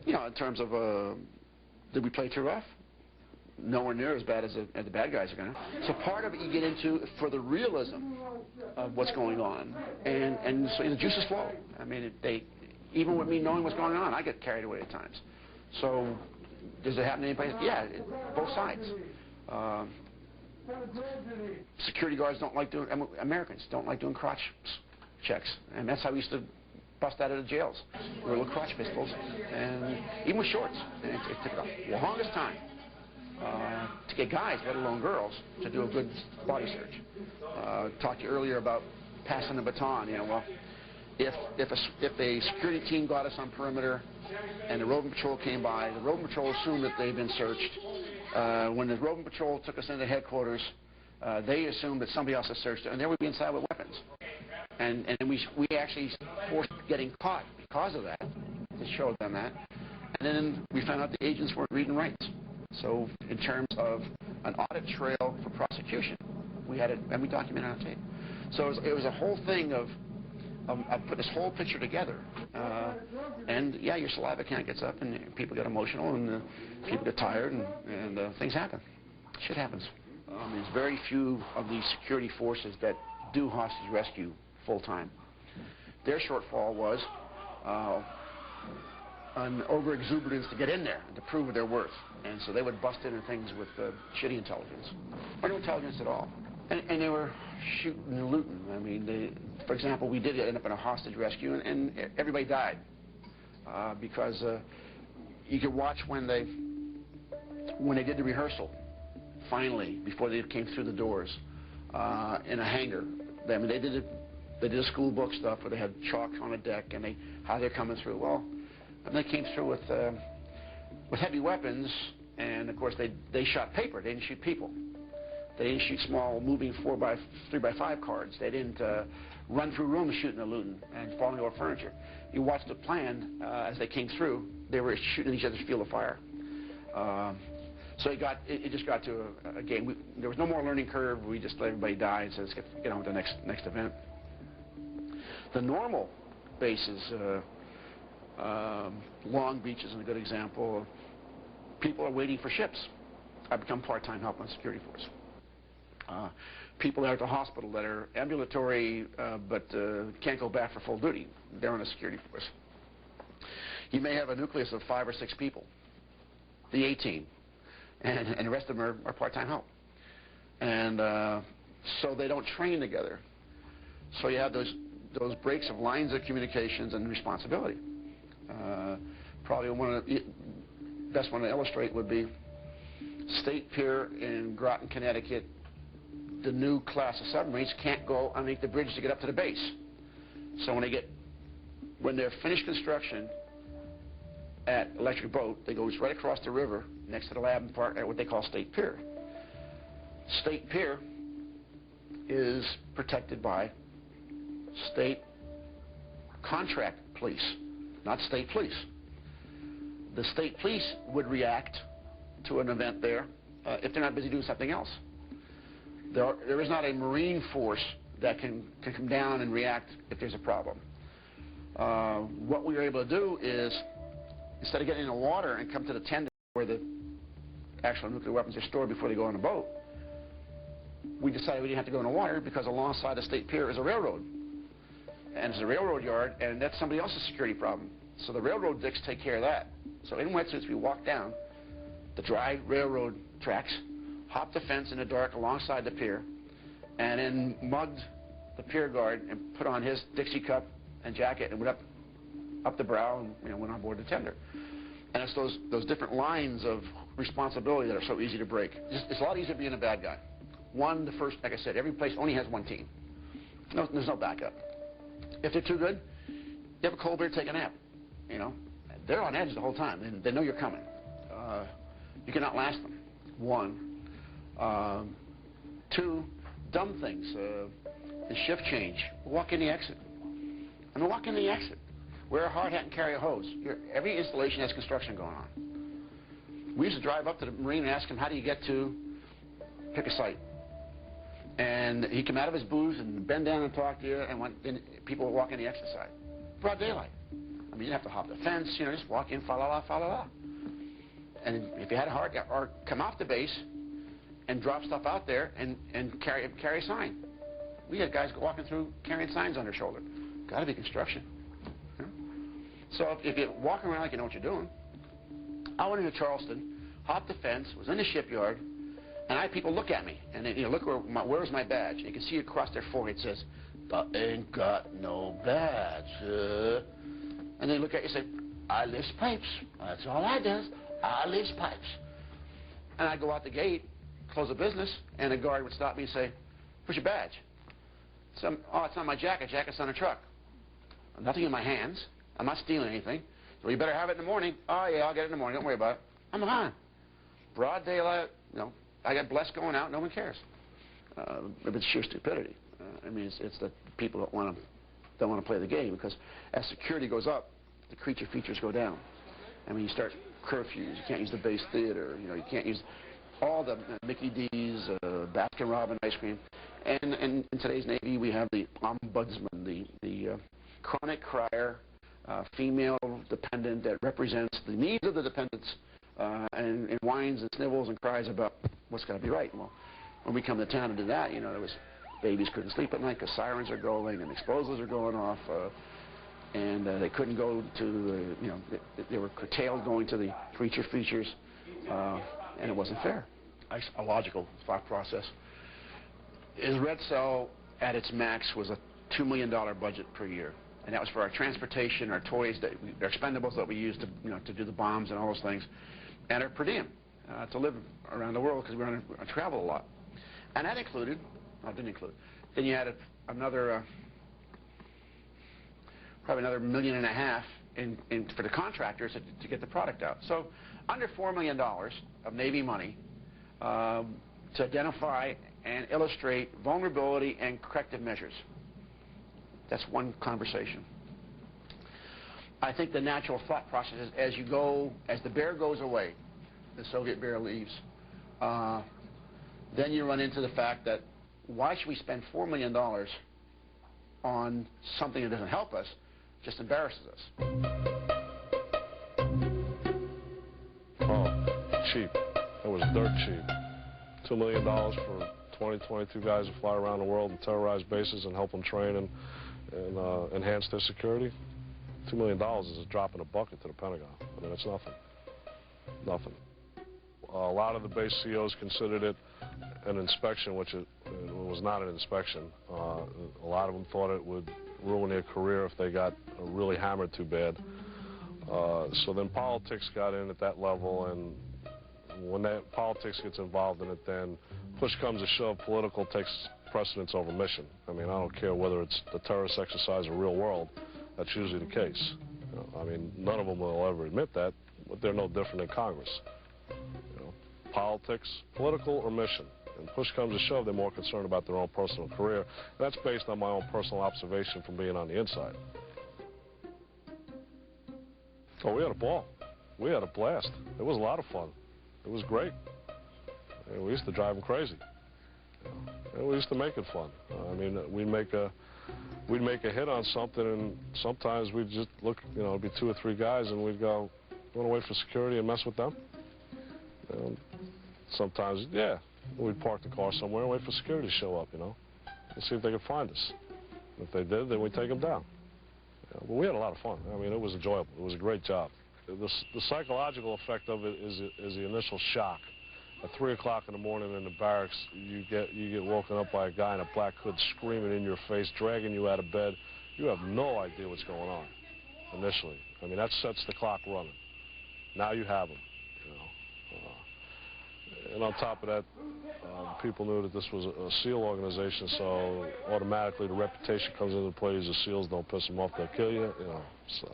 You know, in terms of, did we play too rough? Nowhere near as bad as the bad guys are going to. So part of it you get into for the realism of what's going on, and so the juices flow. I mean, even with me knowing what's going on, I get carried away at times. So does it happen to anybody? Yeah, both sides. Security guards don't like doing, Americans don't like doing crotch checks, and that's how we used to bust out of the jails. We were little crotch pistols, and even with shorts. And it took the longest time to get guys, let alone girls, to do a good body search. Talked to you earlier about passing the baton. You know, well, if a security team got us on perimeter and the roving patrol came by, the roving patrol assumed that they'd been searched. When the roving patrol took us into headquarters, they assumed that somebody else had searched it, and there would be inside with weapons. And we actually forced getting caught because of that, to show them that. And then we found out the agents weren't reading rights. So in terms of an audit trail for prosecution, we had it, and we documented it on tape. So it was a whole thing of I put this whole picture together. And yeah, your saliva can gets up, and people get emotional, and people get tired, and things happen. Shit happens. There's very few of these security forces that do hostage rescue full-time. Their shortfall was an over-exuberance to get in there and to prove their worth. And so they would bust into things with shitty intelligence, or no intelligence at all. And they were shooting and looting. I mean, for example, we did end up in a hostage rescue, and everybody died because you could watch when they did the rehearsal, finally, before they came through the doors, in a hangar. I mean, they did the school book stuff where they had chalk on the deck and how they're coming through. Well, and they came through with heavy weapons, and of course they shot paper. They didn't shoot people. They didn't shoot small moving 3x5 cards. They didn't run through rooms shooting and looting and falling over furniture. You watched the plan as they came through. They were shooting each other's field of fire. So it just got to a game. There was no more learning curve. We just let everybody die and said, let's get on with the next event. The normal bases, Long Beach is a good example. People are waiting for ships. I become part-time help on security force. People that are at the hospital that are ambulatory but can't go back for full duty. They're on a security force. You may have a nucleus of 5 or 6 people, the A-team, and the rest of them are part-time help. And so they don't train together. So you have those breaks of lines of communications and responsibility. Probably one of the best one to illustrate would be State Pier in Groton, Connecticut. The new class of submarines can't go underneath the bridge to get up to the base. So when they're finished construction at Electric Boat, they go right across the river next to the lab and park at what they call State Pier. State Pier is protected by state contract police, not state police. The state police would react to an event there if they're not busy doing something else. There is not a Marine force that can come down and react if there's a problem. What we were able to do is, instead of getting in the water and come to the tender where the actual nuclear weapons are stored before they go on a boat, we decided we didn't have to go in the water because alongside the State Pier is a railroad. And it's a railroad yard, and that's somebody else's security problem. So the railroad dicks take care of that. So in wetsuits, we walk down the dry railroad tracks, hopped the fence in the dark alongside the pier, and then mugged the pier guard and put on his Dixie cup and jacket and went up the brow and went on board the tender. And it's those different lines of responsibility that are so easy to break. It's a lot easier being a bad guy. Like I said, every place only has one team. There's no backup. If they're too good, you have a cold beer, take a nap. You know, they're on edge the whole time, and they know you're coming. You can outlast them. 1. 2, dumb things. The shift change. Walk in the exit. I mean, walk in the exit. Wear a hard hat and carry a hose. Every installation has construction going on. We used to drive up to the Marine and ask him, how do you get to pick a site? And he'd come out of his booth and bend down and talk to you, and people would walk in the exit side. Broad daylight. I I mean, you didn't have to hop the fence, you know, just walk in, fa la la, fa la la. And if you had a heart, or come off the base and drop stuff out there and carry a sign. We had guys walking through carrying signs on their shoulder. Got to be construction. You know? So if you're walking around like you know what you're doing, I went into Charleston, hopped the fence, was in the shipyard, and I had people look at me, and they, you know, look where's my badge? And you can see across their forehead it says, "I ain't got no badge." And they look at you and say, "I lifts pipes. That's all I does. I lifts pipes." And I'd go out the gate, close the business, and a guard would stop me and say, "Where's your badge?" Oh, it's on my jacket. Jacket's on a truck. Nothing in my hands. I'm not stealing anything. So you better have it in the morning. Oh, yeah, I'll get it in the morning. Don't worry about it. I'm gone. Broad daylight, you know, I got blessed going out. No one cares. It's sheer stupidity. I mean, it's that people don't want to play the game, because as security goes up, the creature features go down. I mean, you start curfews. You can't use the Base Theater. You know, you can't use all the Mickey D's, Baskin Robbins ice cream. And in today's Navy, we have the ombudsman, the chronic crier, female dependent that represents the needs of the dependents, and whines and snivels and cries about what's got to be right. Well, when we come to town and do that, you know, there was babies couldn't sleep at night because sirens are going and explosives are going off, and they couldn't go to, you know, they were curtailed going to the creature features, and it wasn't fair. A logical thought process is Red Cell at its max was a $2 million budget per year, and that was for our transportation, our toys, our expendables that we used to, you know, to do the bombs and all those things, and our per diem to live around the world, because we were on travel a lot, and that included, well, it didn't include. Then you had another probably another $1.5 million for the contractors to get the product out. So under $4 million of Navy money to identify and illustrate vulnerability and corrective measures. That's one conversation. I think the natural thought process is as the bear goes away, the Soviet bear leaves, then you run into the fact that why should we spend $4 million on something that doesn't help us, just embarrasses us? Oh, cheap. It was dirt cheap. $2 million for 20, 22 guys to fly around the world and terrorize bases and help them train and enhance their security. $2 million is a drop in a bucket to the Pentagon. I mean, it's nothing. Nothing. A lot of the base COs considered it an inspection, which it was not an inspection. A lot of them thought it would ruin their career if they got really hammered too bad. So then politics got in at that level, and when that politics gets involved in it, then push comes to shove, political takes precedence over mission. I mean, I don't care whether it's the terrorist exercise or real world, that's usually the case. You know, I mean, none of them will ever admit that, but they're no different than Congress. You know, politics, political or mission. And push comes to shove, they're more concerned about their own personal career. That's based on my own personal observation from being on the inside. Oh, we had a ball. We had a blast. It was a lot of fun. It was great. And we used to drive them crazy. And we used to make it fun. I mean, we'd make a hit on something, and sometimes we'd just look, you know, it'd be 2 or 3 guys, and we'd go, "You want to wait for security and mess with them?" Sometimes, yeah, we'd park the car somewhere and wait for security to show up, you know, and see if they could find us. If they did, then we'd take them down. But we had a lot of fun. I mean, it was enjoyable. It was a great job. The psychological effect of it is the initial shock. At 3 o'clock in the morning in the barracks, you get woken up by a guy in a black hood screaming in your face, dragging you out of bed. You have no idea what's going on initially. I mean, that sets the clock running. Now you have them, you know. And on top of that, people knew that this was a SEAL organization, so automatically the reputation comes into play. The SEALs don't piss them off, they'll kill you, you know. So